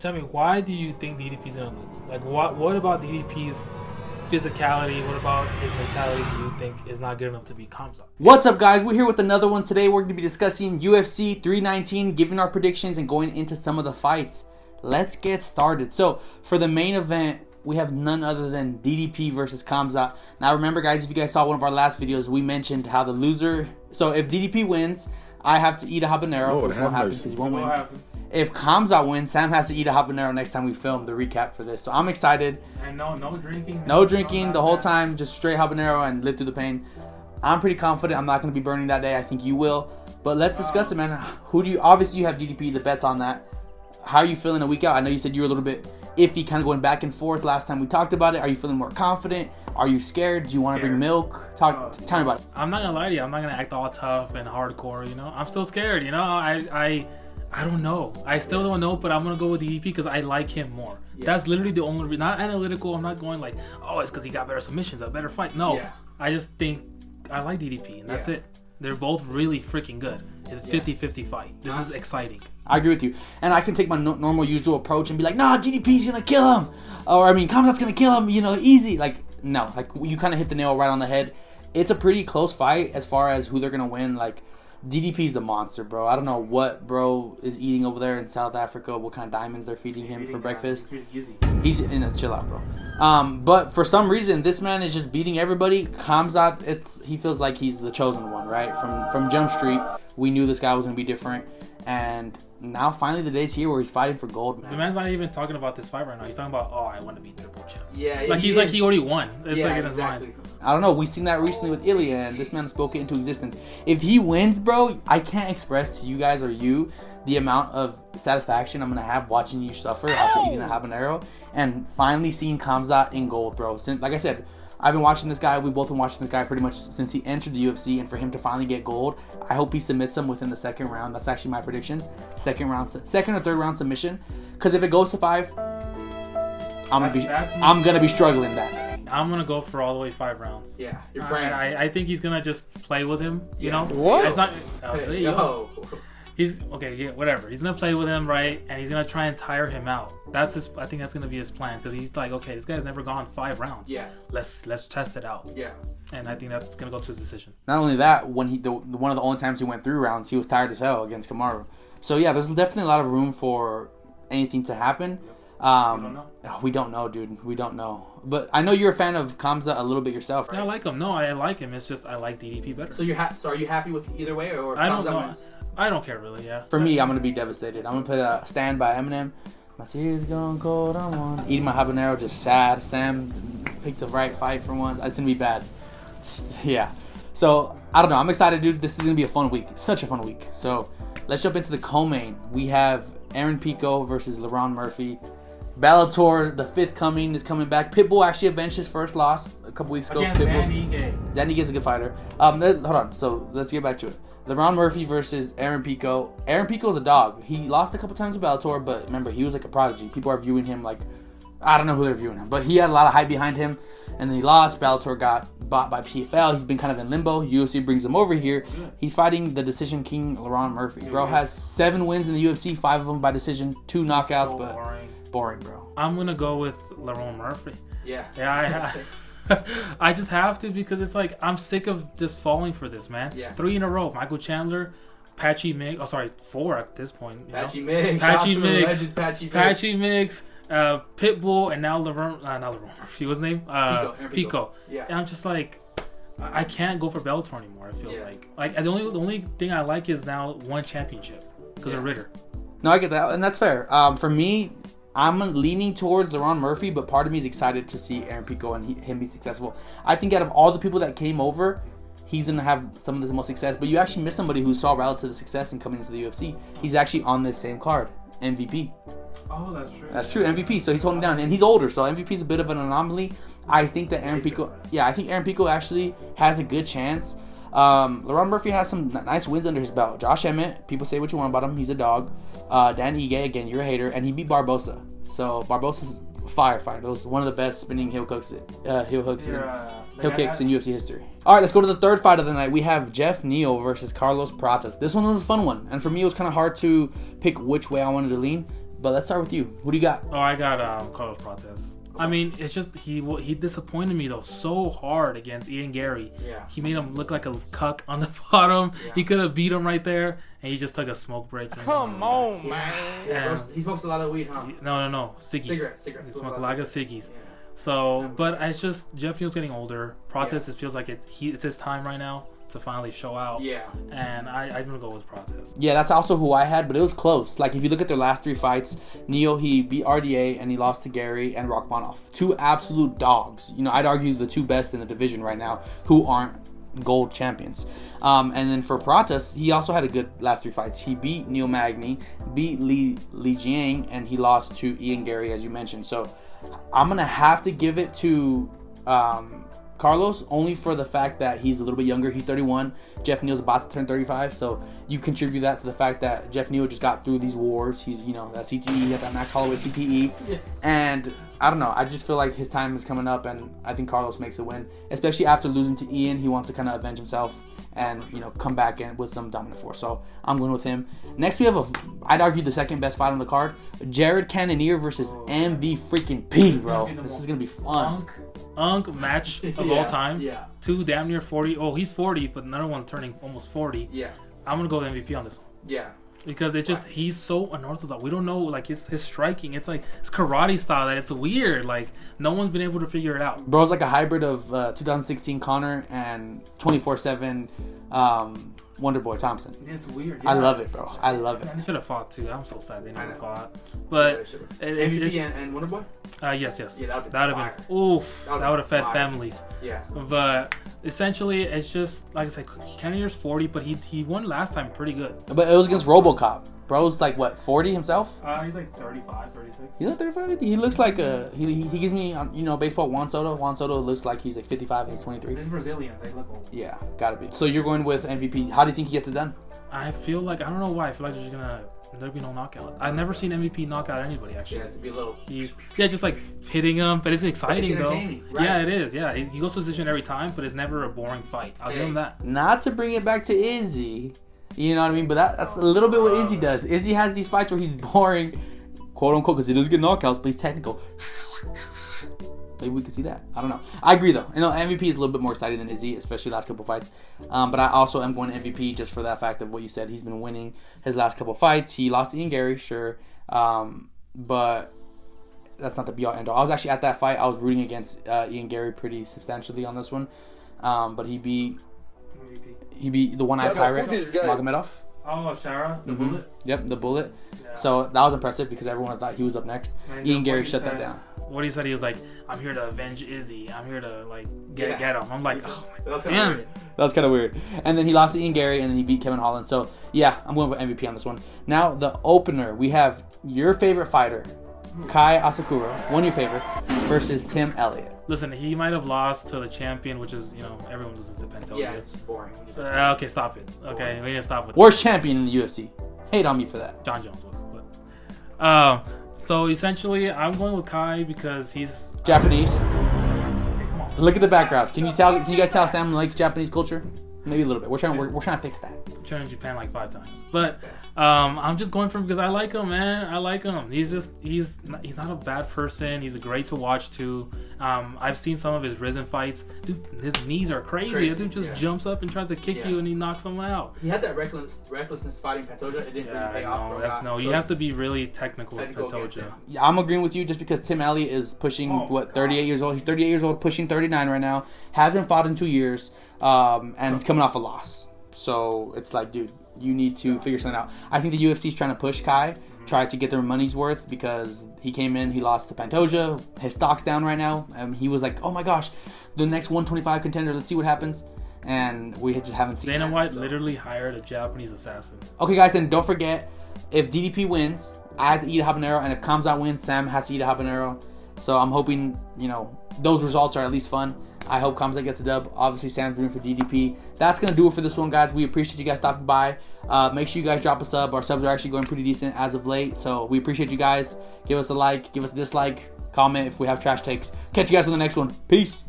Tell me, why do you think DDP's gonna lose? Like, what about DDP's physicality? What about his mentality do you think is not good enough to beat Kamzat? What's up, guys? We're here with another one today. We're going to be discussing UFC 319, giving our predictions and going into some of the fights. Let's get started. So, for the main event, we have none other than DDP versus Kamzat. Now, remember, guys, if you guys saw one of our last videos, we mentioned how the loser... So, if DDP wins, I have to eat a habanero, which won't happen because he won't win. If Kamzat wins, Sam has to eat a habanero next time we film the recap for this. So I'm excited. And no drinking. No drinking the whole time, just straight habanero and live through the pain. I'm pretty confident I'm not going to be burning that day. I think you will. But let's discuss it, man. Obviously you have DDP, the bets on that. How are you feeling a week out? I know you said you were a little bit iffy, kind of going back and forth last time we talked about it. Are you feeling more confident? Are you scared? Do you want to bring milk? Tell me about it. I'm not going to lie to you. I'm not going to act all tough and hardcore, you know. I'm still scared, you know. I don't know. I still don't know, but I'm going to go with DDP because I like him more. Yeah. That's literally the only reason. Not analytical. I'm not going like, oh, it's because he got better submissions, a better fight. No. Yeah. I just think I like DDP, and that's it. They're both really freaking good. It's a 50-50 fight. This is exciting. I agree with you. And I can take my normal usual approach and be like, nah, DDP's going to kill him. Or, Kamzat's going to kill him, easy. Like, no. Like, you kind of hit the nail right on the head. It's a pretty close fight as far as who they're going to win. Like, DDP's a monster, bro. I don't know what bro is eating over there in South Africa, what kind of diamonds they're feeding him for breakfast. He's in a chill out, bro. But for some reason, this man is just beating everybody. Kamzat, he feels like he's the chosen one, right? From Jump Street, we knew this guy was going to be different. And now finally the day's here where he's fighting for gold, man. The man's not even talking about this fight right now. He's talking about, oh, I want to be triple champ. Yeah, like he already won. It's like in his mind. I don't know. We've seen that recently with Ilya, and this man spoke it into existence. If he wins, bro, I can't express to you guys or you the amount of satisfaction I'm gonna have watching you suffer after eating a habanero and finally seeing Kamzat in gold, bro. Since, like I said, I've been watching this guy. We've both been watching this guy pretty much since he entered the UFC, and for him to finally get gold, I hope he submits him within the second round. That's actually my prediction. Second or third round submission. Because if it goes to 5, I'm gonna be struggling that day. I'm gonna go for all the way 5 rounds. Yeah, you're praying. I think he's gonna just play with him. You know what? It's not. He's okay. Yeah, whatever. He's gonna play with him, right? And he's gonna try and tire him out. That's his. I think that's gonna be his plan because he's like, okay, this guy's never gone 5 rounds. Yeah. Let's test it out. Yeah. And I think that's gonna go to a decision. Not only that, when one of the only times he went 3 rounds, he was tired as hell against Kamaru. So yeah, there's definitely a lot of room for anything to happen. We don't know, dude. We don't know. But I know you're a fan of Kamzat a little bit yourself, right? Yeah, I like him. No, I like him. It's just I like DDP better. So are you happy with either way, or I don't know. Wins? I don't care really. Yeah. For me, I'm gonna be devastated. I'm gonna play the Stand by Eminem. My tears gone cold. I want eating my habanero, just sad. Sam picked the right fight for once. It's gonna be bad. Yeah. So I don't know. I'm excited, dude. This is gonna be a fun week. Such a fun week. So let's jump into the co-main. We have Aaron Pico versus LaRon Murphy. Bellator, the 5th coming, is coming back. Pitbull actually avenged his first loss a couple weeks ago. Against Danny Gay. Danny Gay's a good fighter. Hold on. So let's get back to it. LaRon Murphy versus Aaron Pico. Aaron Pico's a dog. He lost a couple times with Bellator, but remember, he was like a prodigy. People are viewing him like, I don't know who they're viewing him, but he had a lot of hype behind him. And then he lost. Bellator got bought by PFL. He's been kind of in limbo. UFC brings him over here. He's fighting the decision king, LaRon Murphy. Bro has 7 wins in the UFC, 5 of them by decision, 2 knockouts, so but boring, bro. I'm gonna go with LaRon Murphy. Yeah. I just have to because it's like I'm sick of just falling for this, man. Yeah. 3 in a row. Michael Chandler, Patchy Mix. Oh, sorry, 4 at this point. Patchy Mix, Pitbull, and now LaRon Murphy. What's his name? Pico. Yeah. And I'm just like, I can't go for Bellator anymore. It feels like the only thing I like is now 1 championship because of Ritter. No, I get that, and that's fair. For me, I'm leaning towards LaRon Murphy, but part of me is excited to see Aaron Pico and him be successful. I think out of all the people that came over, he's going to have some of the most success. But you actually miss somebody who saw relative success in coming into the UFC. He's actually on this same card, MVP. Oh, that's true. That's true, MVP. So he's holding down, and he's older, so MVP is a bit of an anomaly. I think that Aaron Pico actually has a good chance. LaRon Murphy has some nice wins under his belt. Josh Emmett, people say what you want about him, he's a dog. Dan Ige, again, you're a hater, and he beat Barbosa. So Barbosa's a firefighter. Those one of the best spinning heel kicks in UFC history. All right, let's go to the third fight of the night. We have Jeff Neal versus Carlos Pratas. This one was a fun one, and for me, it was kind of hard to pick which way I wanted to lean. But let's start with you. Who do you got? Oh, I got Carlos Prates. I mean, it's just he disappointed me though so hard against Ian Gary. Yeah. He made him look like a cuck on the bottom. Yeah. He could have beat him right there, and he just took a smoke break. Come on, man. Yeah, he smokes a lot of weed, huh? No, ciggies. Cigarettes. He smoked a lot of ciggies. Yeah. So, but it's just Jeff Neal's getting older. Prates, it feels like it's his time right now to finally show out. Yeah. And I'm gonna go with Prates. Yeah, that's also who I had, but it was close. Like, if you look at their last 3 fights, Neal, he beat RDA and he lost to Gary and Rachmaninoff. 2 absolute dogs. You know, I'd argue the 2 best in the division right now who aren't gold champions. And then for Prates, he also had a good last 3 fights. He beat Neil Magny, beat Li Jiang, and he lost to Ian Gary, as you mentioned. So I'm going to have to give it to Carlos, only for the fact that he's a little bit younger. He's 31. Jeff Neal's about to turn 35. So you contribute that to the fact that Jeff Neal just got through these wars. He's, you know, that CTE, he had that Max Holloway CTE. Yeah. And I don't know. I just feel like his time is coming up, and I think Carlos makes a win. Especially after losing to Ian, he wants to kind of avenge himself and, you know, come back in with some dominant force. So I'm going with him. Next, we have I'd argue the second best fight on the card. Jared Cannonier versus MV freaking P, bro. This is going to be fun. Unk match of all time. Yeah. 2 damn near 40. Oh, he's 40, but another one's turning almost 40. Yeah. I'm going to go with MVP on this one. Yeah. Because it just, he's so unorthodox. We don't know, like, his striking. It's like, it's karate style. That it's weird. Like, no one's been able to figure it out. Bro's like a hybrid of 2016 Connor and 24/7 Wonderboy Thompson. It's weird. Yeah. I love it, bro. I love it. They should have fought, too. I'm so sad they never fought. But MVP and Wonderboy? Yes. Yeah, that would have been, oof. That would have fed families. Yeah. But essentially, it's just, like I said, Cannonier's 40, but he won last time pretty good. But it was against RoboCop. Bro's like, what, 40 himself? He's like 35, 36. He's like 35? He looks like he gives me, you know, baseball Juan Soto. Juan Soto looks like he's like 55 and he's 23. These Brazilians, they look old. Yeah, gotta be. So you're going with MVP. How do you think he gets it done? I feel like, I don't know why, I feel like there'll be no knockout. I've never seen MVP knock out anybody, actually. Yeah, it'd be a little... just like hitting him, but it's exciting, though. Right? Yeah, it is, yeah. He goes to position every time, but it's never a boring fight. I'll give him that. Not to bring it back to Izzy, you know what I mean? But that's a little bit what Izzy does. Izzy has these fights where he's boring, quote unquote, because he doesn't get knockouts, but he's technical. Maybe we can see that. I don't know. I agree, though. You know, MVP is a little bit more exciting than Izzy, especially last couple fights. But I also am going to MVP just for that fact of what you said. He's been winning his last couple fights. He lost to Ian Gary, sure. But that's not the be-all, end-all. I was actually at that fight. I was rooting against Ian Gary pretty substantially on this one. But he beat the one-eyed pirate, Magomedov. Oh, Shara, the Bullet? Yep, the Bullet. Yeah. So that was impressive because everyone thought he was up next. Ian Gary shut that down. What he said, he was like, I'm here to avenge Izzy. I'm here to, like, get him. I'm like, oh, my damn it. That was kind of weird. And then he lost to Ian Gary, and then he beat Kevin Holland. So, yeah, I'm going for MVP on this one. Now, the opener, we have your favorite fighter, Kai Asakura, one of your favorites, versus Tim Elliott. Listen, he might have lost to the champion, which is, you know, everyone listens to Pantoja. Yeah, it's boring. Okay, stop it. Okay, we need to stop with Worst champion in the UFC. Hate on me for that. John Jones was. But, so essentially, I'm going with Kai because he's Japanese. Okay, come on. Look at the background. Can you guys tell Sam likes Japanese culture? Maybe a little bit. We're trying to fix that. I'm trying to Japan like 5 times, but I'm just going for him because I like him, man. I like him. He's not a bad person. He's great to watch too. I've seen some of his Risen fights. Dude, his knees are crazy. The dude just jumps up and tries to kick you, and he knocks someone out. He had that recklessness fighting Pantoja. It didn't really pay off. You have to be really technical with Pantoja. Yeah, I'm agreeing with you just because Tim Elliott is pushing 38 years old. He's 38 years old, pushing 39 right now. Hasn't fought in 2 years, and he's coming off a loss. So it's like, dude, you need to figure something out. I think the UFC is trying to push Kai, try to get their money's worth because he came in, he lost to Pantoja. His stock's down right now. He was like, oh my gosh, the next 125 contender, let's see what happens. And we just haven't seen Dana White literally hired a Japanese assassin. Okay, guys, and don't forget, if DDP wins, I have to eat a habanero, and if Kamzat wins, Sam has to eat a habanero. So I'm hoping, you know, those results are at least fun. I hope Kamzat gets a dub. Obviously, Sam's rooting for DDP. That's going to do it for this one, guys. We appreciate you guys stopping by. Make sure you guys drop a sub. Our subs are actually going pretty decent as of late. So we appreciate you guys. Give us a like. Give us a dislike. Comment if we have trash takes. Catch you guys on the next one. Peace.